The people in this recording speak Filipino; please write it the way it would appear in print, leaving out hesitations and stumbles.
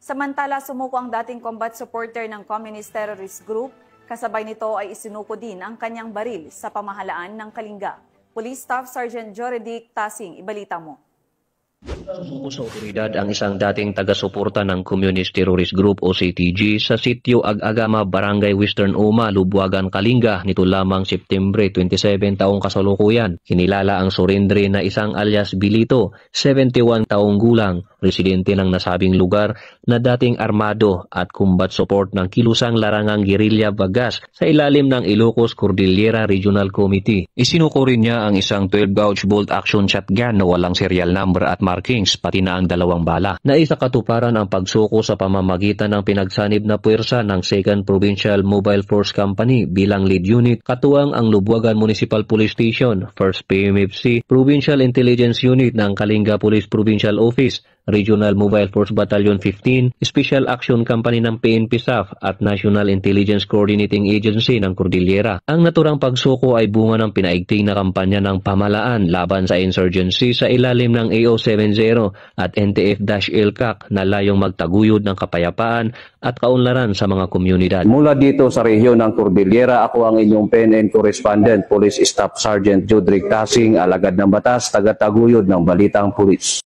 Samantala, sumuko ang dating combat supporter ng Communist Terrorist Group. Kasabay nito ay isinuko din ang kanyang baril sa pamahalaan ng Kalinga. Police Staff Sergeant Joredic Tasing, ibalita mo. Sumuko sa otoridad ang isang dating taga-suporta ng Communist Terrorist Group o CTG sa sitio Ag-Agama, Barangay Western Uma, Lubuagan, Kalinga nito lamang Septembre 27 taong kasalukuyan. Kinilala ang surrendre na isang alias Bilito, 71 taong gulang, residente ng nasabing lugar na dating armado at combat support ng kilusang larangang Guerrilla Bagas sa ilalim ng Ilocos Cordillera Regional Committee. Isinuko rin niya ang isang 12-gauge bolt-action shotgun na walang serial number at markings, pati na ang dalawang bala. Naisa katuparan ang pagsuko sa pamamagitan ng pinagsanib na puwersa ng 2nd Provincial Mobile Force Company bilang lead unit, katuwang ang Lubuagan Municipal Police Station, 1st PMFC, Provincial Intelligence Unit ng Kalinga Police Provincial Office, Regional Mobile Force Battalion 15, Special Action Company ng PNP SAF at National Intelligence Coordinating Agency ng Cordillera. Ang naturang pagsuko ay bunga ng pinaigting na kampanya ng pamahalaan laban sa insurgency sa ilalim ng AO70 at NTF-LCAC na layong magtaguyod ng kapayapaan at kaunlaran sa mga komunidad. Mula dito sa rehiyon ng Cordillera, ako ang inyong PNN correspondent, Police Staff Sergeant Joredic Tasing, alagad ng batas, tagataguyod ng Balitang Pulis.